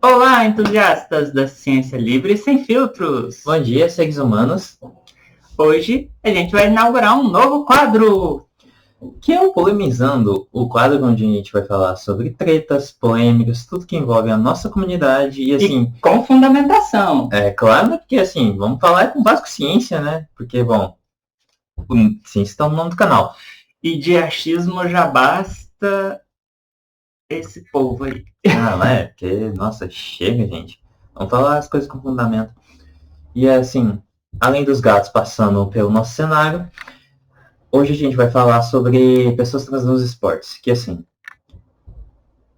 Olá, entusiastas da ciência livre e sem filtros! Bom dia, seres humanos. Hoje a gente vai inaugurar um novo quadro. Que é o Polemizando, o quadro onde a gente vai falar sobre tretas, polêmicas, tudo que envolve a nossa comunidade e assim, com fundamentação. é claro que assim, vamos falar com básico ciência, né? Porque, bom, ciência está no nome do canal. E de achismo já basta esse povo aí. Não é? Porque, nossa, chega, gente. Vamos falar as coisas com fundamento. E assim, além dos gatos passando pelo nosso cenário, hoje a gente vai falar sobre pessoas trans nos esportes. Que assim,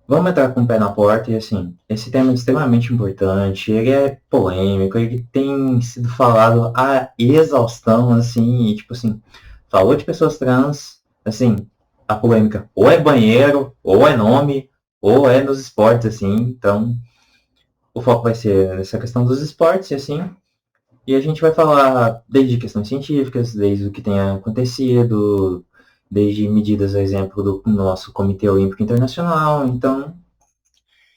vamos entrar com o pé na porta e assim, esse tema é extremamente importante, ele é polêmico, ele tem sido falado a exaustão, assim, e tipo assim, falou de pessoas trans, assim, a polêmica ou é banheiro, ou é nome, ou é nos esportes, assim, então o foco vai ser nessa questão dos esportes, e assim, e a gente vai falar desde questões científicas, desde o que tem acontecido, desde medidas, a exemplo, do nosso Comitê Olímpico Internacional, então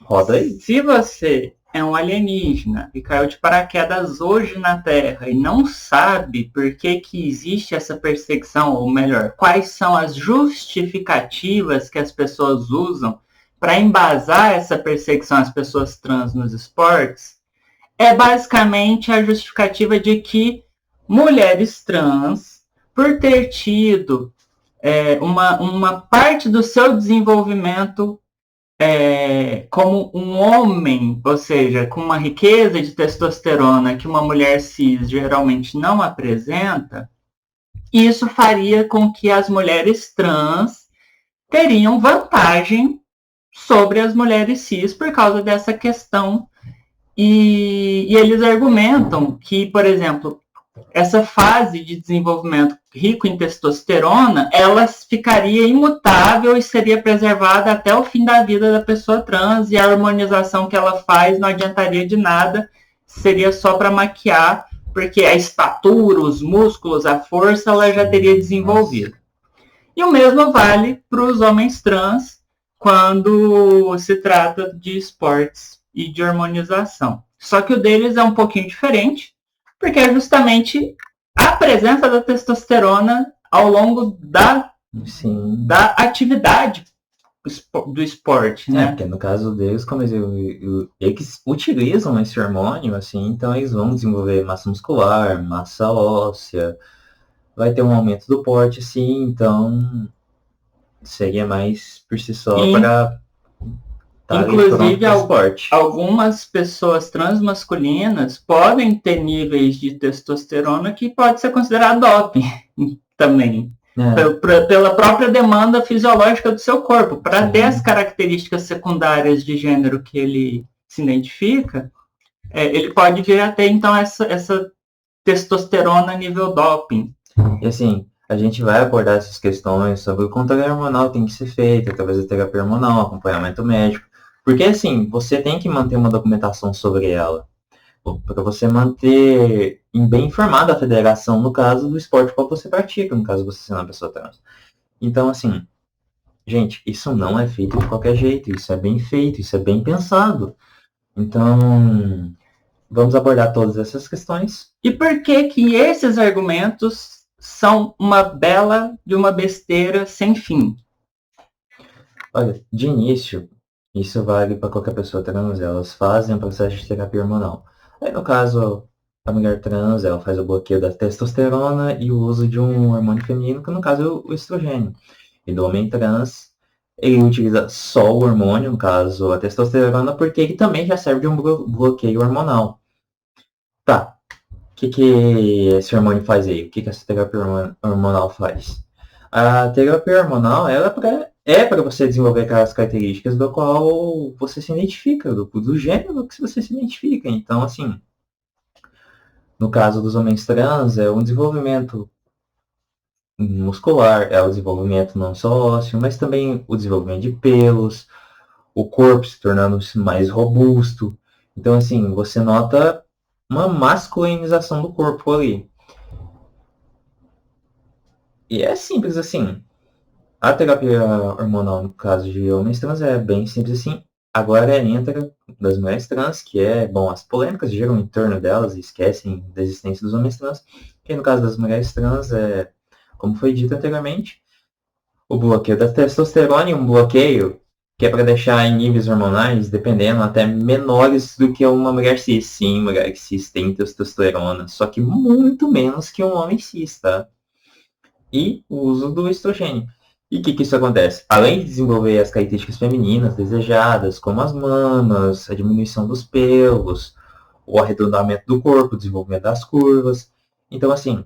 roda aí. Se você é um alienígena e caiu de paraquedas hoje na Terra e não sabe por que existe essa perseguição, ou melhor, quais são as justificativas que as pessoas usam para embasar essa perseguição às pessoas trans nos esportes, é basicamente a justificativa de que mulheres trans, por ter tido uma parte do seu desenvolvimento como um homem, ou seja, com uma riqueza de testosterona que uma mulher cis geralmente não apresenta, isso faria com que as mulheres trans teriam vantagem sobre as mulheres cis por causa dessa questão. E eles argumentam que, por exemplo, essa fase de desenvolvimento rico em testosterona, ela ficaria imutável e seria preservada até o fim da vida da pessoa trans, e a hormonização que ela faz não adiantaria de nada, seria só para maquiar, porque a estatura, os músculos, a força, ela já teria desenvolvido. E o mesmo vale para os homens trans quando se trata de esportes e de hormonização. Só que o deles é um pouquinho diferente, porque é justamente a presença da testosterona ao longo da atividade do esporte, né? Porque no caso deles, como eles utilizam esse hormônio, assim, então eles vão desenvolver massa muscular, massa óssea, vai ter um aumento do porte, assim, então seria mais por si só para inclusive, algumas pessoas transmasculinas podem ter níveis de testosterona que pode ser considerado doping também. Pela própria demanda fisiológica do seu corpo. Para ter as características secundárias de gênero que ele se identifica, ele pode vir a ter, então, essa testosterona nível doping. E assim, a gente vai abordar essas questões sobre o controle hormonal tem que ser feito, através da terapia hormonal, acompanhamento médico. Porque assim, você tem que manter uma documentação sobre ela. Para você manter bem informada a federação, no caso do esporte qual você pratica, no caso você sendo uma pessoa trans. Então, assim, gente, isso não é feito de qualquer jeito, isso é bem feito, isso é bem pensado. Então, vamos abordar todas essas questões. E por que esses argumentos são uma bela de uma besteira sem fim? Olha, de início, isso vale para qualquer pessoa trans, elas fazem o processo de terapia hormonal. Aí, no caso, a mulher trans, ela faz o bloqueio da testosterona e o uso de um hormônio feminino, que no caso é o estrogênio. E do homem trans, ele utiliza só o hormônio, no caso a testosterona, porque ele também já serve de um bloqueio hormonal. Tá, o que esse hormônio faz aí? O que essa terapia hormonal faz? A terapia hormonal ela é para você desenvolver aquelas características do qual você se identifica, do gênero que você se identifica. Então, assim, no caso dos homens trans, é um desenvolvimento muscular, é o desenvolvimento não só ósseo, mas também o desenvolvimento de pelos, o corpo se tornando mais robusto. Então, assim, você nota uma masculinização do corpo ali. E é simples assim. A terapia hormonal, no caso de homens trans, é bem simples assim. Agora entra das mulheres trans, que é, bom, as polêmicas giram em torno delas e esquecem da existência dos homens trans, que no caso das mulheres trans é, como foi dito anteriormente, o bloqueio da testosterona e um bloqueio que é para deixar em níveis hormonais, dependendo, até menores do que uma mulher cis. Sim, mulher cis tem testosterona, só que muito menos que um homem cis, tá? E o uso do estrogênio. E o que isso acontece? Além de desenvolver as características femininas desejadas, como as mamas, a diminuição dos pelos, o arredondamento do corpo, o desenvolvimento das curvas. Então, assim,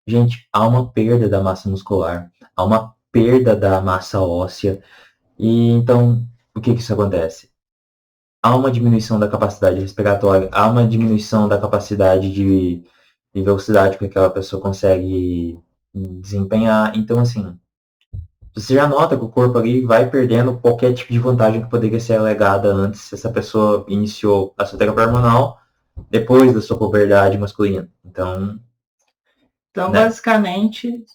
gente, há uma perda da massa muscular, há uma perda da massa óssea. E então, o que isso acontece? Há uma diminuição da capacidade respiratória, há uma diminuição da capacidade de velocidade que aquela pessoa consegue desempenhar. Então, assim, você já nota que o corpo ali vai perdendo qualquer tipo de vantagem que poderia ser alegada antes se essa pessoa iniciou a sua terapia hormonal depois da sua puberdade masculina. Então, Então, né? basicamente,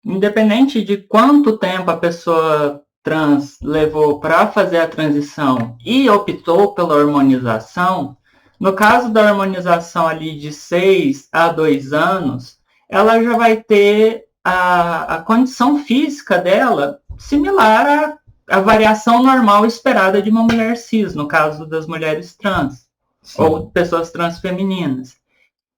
independente de quanto tempo a pessoa trans levou para fazer a transição e optou pela hormonização, no caso da hormonização ali de 6 a 2 anos, ela já vai ter a condição física dela similar à variação normal esperada de uma mulher cis, no caso das mulheres trans, Sim. ou pessoas trans femininas.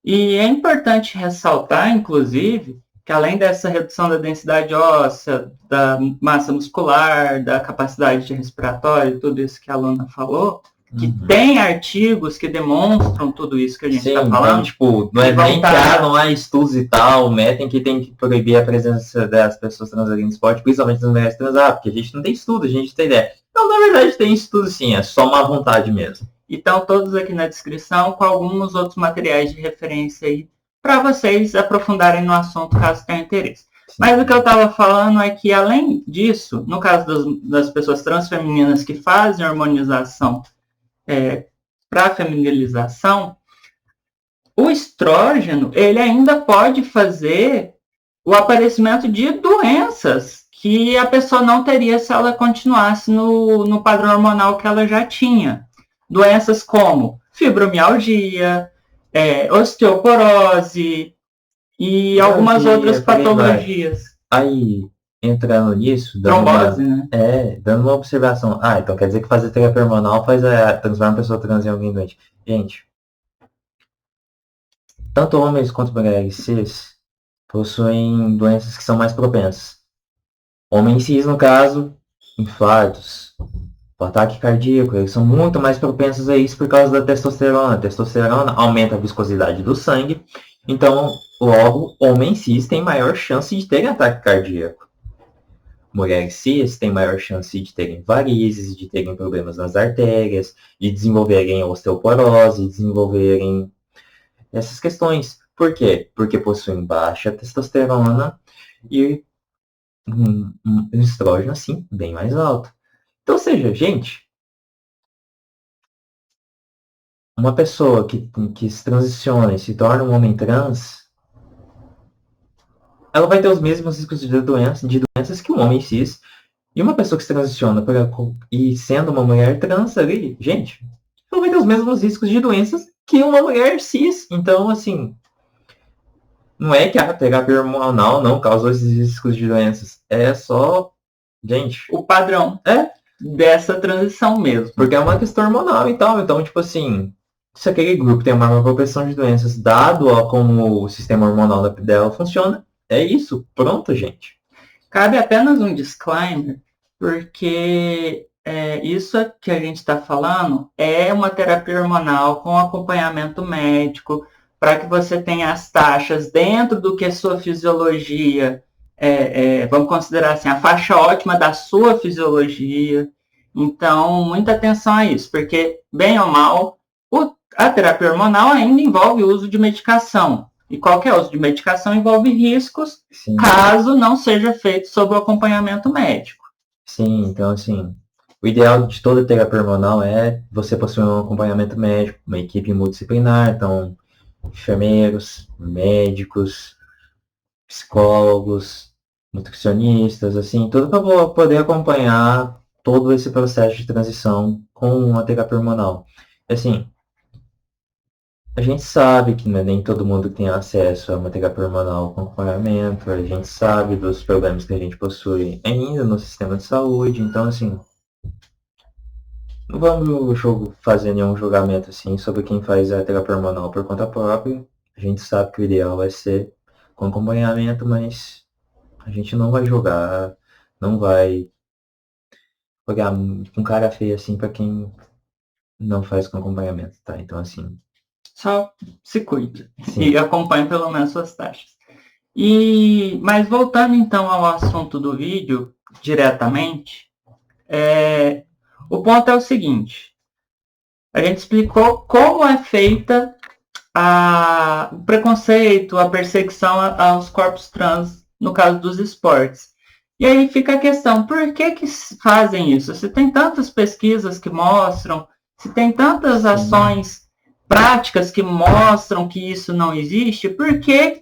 E é importante ressaltar, inclusive, que além dessa redução da densidade óssea, da massa muscular, da capacidade respiratória, tudo isso que a Luna falou, que tem artigos que demonstram tudo isso que a gente está falando. Então, tipo, não é nem que não há estudos e tal, metem que tem que proibir a presença das pessoas trans ali no esporte, principalmente das mulheres trans, porque a gente não tem estudo, a gente tem ideia. Não, na verdade tem estudo sim, é só má vontade mesmo. E estão todos aqui na descrição com alguns outros materiais de referência aí para vocês aprofundarem no assunto caso tenham interesse. Sim. Mas o que eu estava falando é que, além disso, no caso das pessoas transfemininas que fazem hormonização para feminilização, o estrógeno ele ainda pode fazer o aparecimento de doenças que a pessoa não teria se ela continuasse no padrão hormonal que ela já tinha. Doenças como fibromialgia, osteoporose e algumas outras patologias. Aí, entrando nisso... Trombose, né? Dando uma observação. Então quer dizer que fazer terapia hormonal transforma a pessoa trans em alguém doente. Gente, tanto homens quanto mulheres cis possuem doenças que são mais propensas. Homens cis, no caso, infartos, o ataque cardíaco, eles são muito mais propensos a isso por causa da testosterona. A testosterona aumenta a viscosidade do sangue, então, logo, homens cis têm maior chance de terem ataque cardíaco. Mulheres cis têm maior chance de terem varizes, de terem problemas nas artérias, de desenvolverem osteoporose, de desenvolverem essas questões. Por quê? Porque possuem baixa testosterona e um estrógeno, assim, bem mais alto. Então, ou seja, gente, uma pessoa que se transiciona e se torna um homem trans, ela vai ter os mesmos riscos de doenças que um homem cis. E uma pessoa que se transiciona e sendo uma mulher trans ali, gente, ela vai ter os mesmos riscos de doenças que uma mulher cis. Então, assim, não é que a terapia hormonal não causou esses riscos de doenças. É só, gente, o padrão dessa transição mesmo. Porque é uma questão hormonal e tal. Então, tipo assim, se aquele grupo tem uma maior propensão de doenças, dado como o sistema hormonal dela funciona, é isso. Pronto, gente. Cabe apenas um disclaimer, porque isso que a gente está falando é uma terapia hormonal com acompanhamento médico, para que você tenha as taxas dentro do que a sua fisiologia, vamos considerar assim, a faixa ótima da sua fisiologia. Então, muita atenção a isso, porque, bem ou mal, a terapia hormonal ainda envolve o uso de medicação. E qualquer uso de medicação envolve riscos, sim, caso não seja feito sob o acompanhamento médico. Sim, então assim, o ideal de toda terapia hormonal é você possuir um acompanhamento médico, uma equipe multidisciplinar, então enfermeiros, médicos, psicólogos, nutricionistas, assim, tudo para poder acompanhar todo esse processo de transição com a terapia hormonal. Assim, a gente sabe que nem todo mundo tem acesso a uma terapia hormonal com acompanhamento, a gente sabe dos problemas que a gente possui ainda no sistema de saúde, então assim, não vamos fazer nenhum julgamento assim sobre quem faz a terapia hormonal por conta própria. A gente sabe que o ideal vai ser com acompanhamento, mas a gente não vai julgar, não vai olhar com cara feia assim para quem não faz com acompanhamento, tá? Então assim, Só se cuide sim. e acompanhe pelo menos suas taxas. Mas voltando então ao assunto do vídeo, diretamente, o ponto é o seguinte. A gente explicou como é feita o preconceito, a perseguição aos corpos trans, no caso dos esportes. E aí fica a questão, por que fazem isso? Se tem tantas pesquisas que mostram, se tem tantas ações práticas que mostram que isso não existe, por que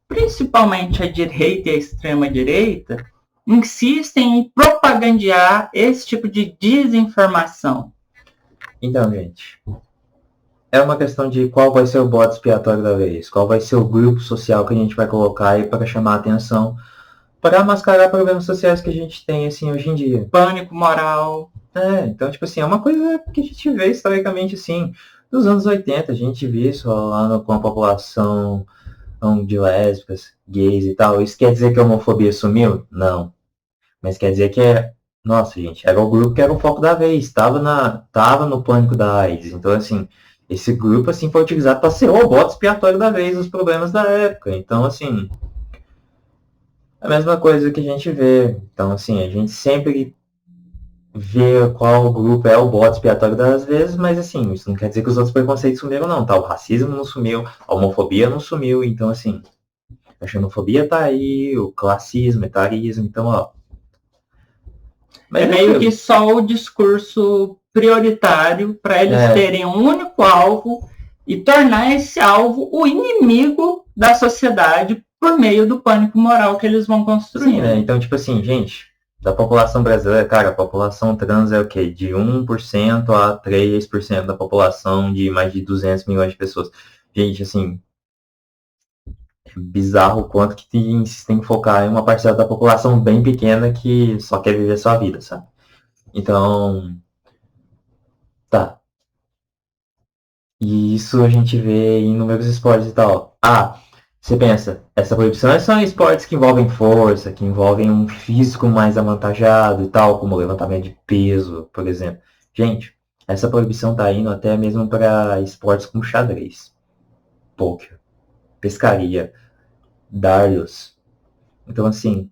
principalmente a direita e a extrema-direita insistem em propagandear esse tipo de desinformação? Então, gente, é uma questão de qual vai ser o bode expiatório da vez, qual vai ser o grupo social que a gente vai colocar aí para chamar a atenção, para mascarar problemas sociais que a gente tem assim hoje em dia. Pânico moral. Então, tipo assim, é uma coisa que a gente vê historicamente assim, nos anos 80, a gente viu isso rolando com a população de lésbicas, gays e tal. Isso quer dizer que a homofobia sumiu? Não. Mas quer dizer que nossa, gente, era o grupo que era o foco da vez, tava no pânico da AIDS. Então, assim, esse grupo assim foi utilizado para ser o bode expiatório da vez, os problemas da época. Então, assim, a mesma coisa que a gente vê. Então, assim, a gente sempre vê qual grupo é o bode expiatório das vezes, mas assim, isso não quer dizer que os outros preconceitos sumiram, não, tá? O racismo não sumiu, a homofobia não sumiu, então, assim, a xenofobia tá aí, o classismo, etarismo, então, ó. Mas meio que só o discurso prioritário para eles terem um único alvo e tornar esse alvo o inimigo da sociedade por meio do pânico moral que eles vão construindo. Sim, né? Então, tipo assim, gente, da população brasileira, cara, a população trans é o quê? De 1% a 3% da população de mais de 200 milhões de pessoas. Gente, assim, é bizarro o quanto que insistem em focar em uma parcela da população bem pequena que só quer viver sua vida, sabe? Então, tá. E isso a gente vê em inúmeros esportes e tal. Você pensa, essa proibição é só em esportes que envolvem força, que envolvem um físico mais avantajado e tal, como levantamento de peso, por exemplo. Gente, essa proibição tá indo até mesmo para esportes como xadrez, poker, pescaria, dardos. Então, assim,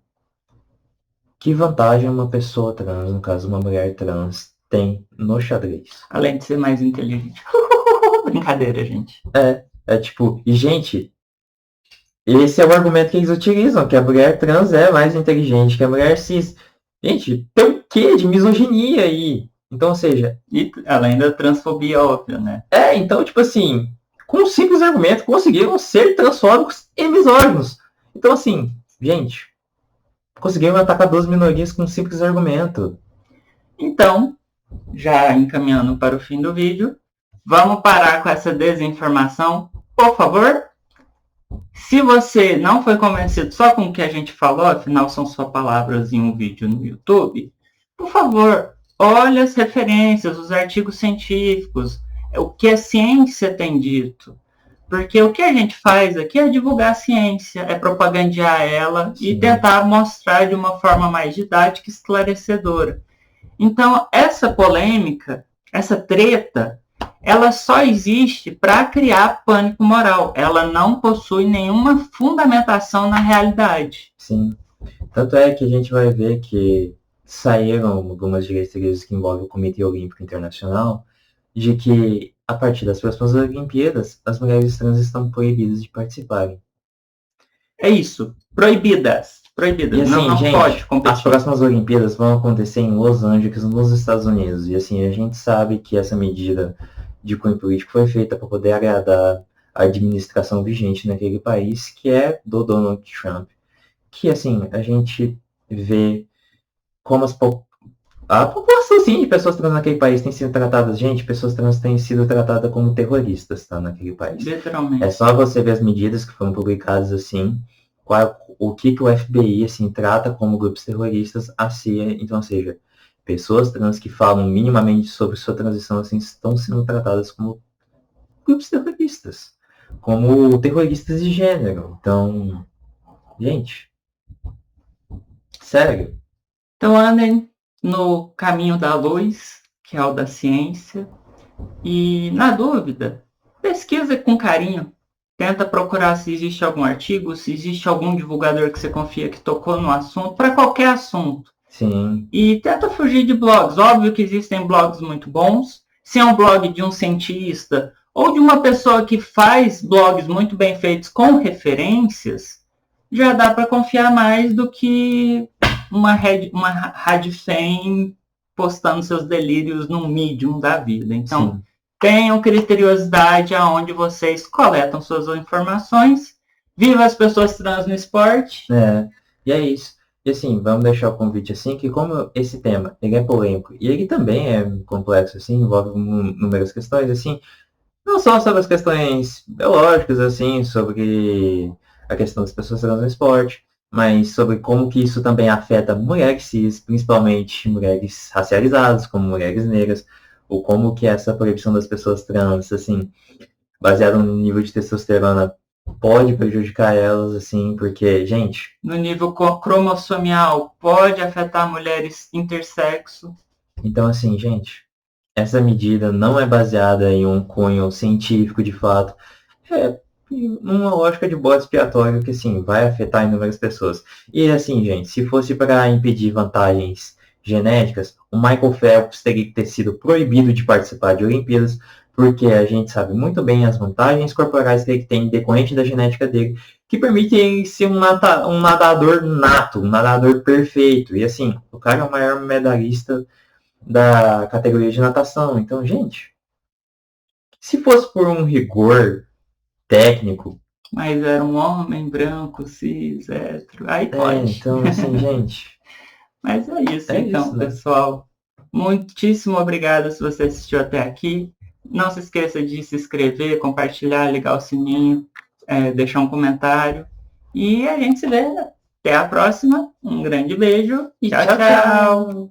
que vantagem uma pessoa trans, no caso uma mulher trans, tem no xadrez? Além de ser mais inteligente. Brincadeira, gente. Tipo, e gente, esse é o argumento que eles utilizam, que a mulher trans é mais inteligente que a mulher cis. Gente, tem o quê de misoginia aí? Então, ou seja... E além da transfobia óbvia, né? Então, tipo assim, com um simples argumento, conseguiram ser transfóbicos e misóginos. Então, assim, gente, conseguiram atacar duas minorias com um simples argumento. Então, já encaminhando para o fim do vídeo, vamos parar com essa desinformação, por favor? Se você não foi convencido só com o que a gente falou, afinal são só palavras em um vídeo no YouTube, por favor, olhe as referências, os artigos científicos, o que a ciência tem dito. Porque o que a gente faz aqui é divulgar a ciência, é propagandear ela e tentar mostrar de uma forma mais didática e esclarecedora. Então, essa polêmica, essa treta, ela só existe para criar pânico moral. Ela não possui nenhuma fundamentação na realidade. Sim. Tanto é que a gente vai ver que saíram algumas diretrizes que envolvem o Comitê Olímpico Internacional de que, a partir das próximas Olimpíadas, as mulheres trans estão proibidas de participarem. É isso. Proibidas. Proibidas. E assim, não gente, pode competir. As próximas Olimpíadas vão acontecer em Los Angeles, nos Estados Unidos. E assim, a gente sabe que essa medida de cunho político foi feita para poder agradar a administração vigente naquele país, que é do Donald Trump. Que assim, a gente vê como A população, sim, de pessoas trans naquele país tem sido tratadas, gente, pessoas trans têm sido tratadas como terroristas, tá, naquele país. Literalmente. É só você ver as medidas que foram publicadas, assim, o que o FBI, assim, trata como grupos terroristas, a CIA, então, ou seja, pessoas trans que falam minimamente sobre sua transição, assim, estão sendo tratadas como grupos terroristas, como terroristas de gênero. Então, gente, sério. Então andem no caminho da luz, que é o da ciência, e na dúvida, pesquisa com carinho. Tenta procurar se existe algum artigo, se existe algum divulgador que você confia que tocou no assunto, para qualquer assunto. Sim. E tenta fugir de blogs. Óbvio que existem blogs muito bons. Se é um blog de um cientista ou de uma pessoa que faz blogs muito bem feitos com referências, já dá para confiar mais do que uma Radfem postando seus delírios num Medium da vida. Então, Sim. tenham criteriosidade aonde vocês coletam suas informações. Viva as pessoas trans no esporte. E é isso. E assim, vamos deixar o convite assim, que como esse tema, ele é polêmico, e ele também é complexo, assim, envolve inúmeras questões, assim, não só sobre as questões biológicas, assim, sobre a questão das pessoas trans no esporte, mas sobre como que isso também afeta mulheres cis, principalmente mulheres racializadas, como mulheres negras, ou como que essa proibição das pessoas trans, assim, baseada no nível de testosterona, pode prejudicar elas, assim, porque, gente... No nível cromossomial, pode afetar mulheres intersexo. Então, assim, gente, essa medida não é baseada em um cunho científico, de fato. É uma lógica de bode expiatório que, assim, vai afetar inúmeras pessoas. E, assim, gente, se fosse para impedir vantagens genéticas, o Michael Phelps teria que ter sido proibido de participar de Olimpíadas, porque a gente sabe muito bem as vantagens corporais que ele tem decorrente da genética dele, que permite ele ser um nadador nato, um nadador perfeito. E, assim, o cara é o maior medalhista da categoria de natação. Então, gente, se fosse por um rigor técnico... Mas era um homem branco, cis, hétero. Aí pode. Então, assim, gente... Mas é isso, então, isso, né? pessoal. Muitíssimo obrigado se você assistiu até aqui. Não se esqueça de se inscrever, compartilhar, ligar o sininho, deixar um comentário. E a gente se vê. Até a próxima. Um grande beijo. E Tchau, tchau.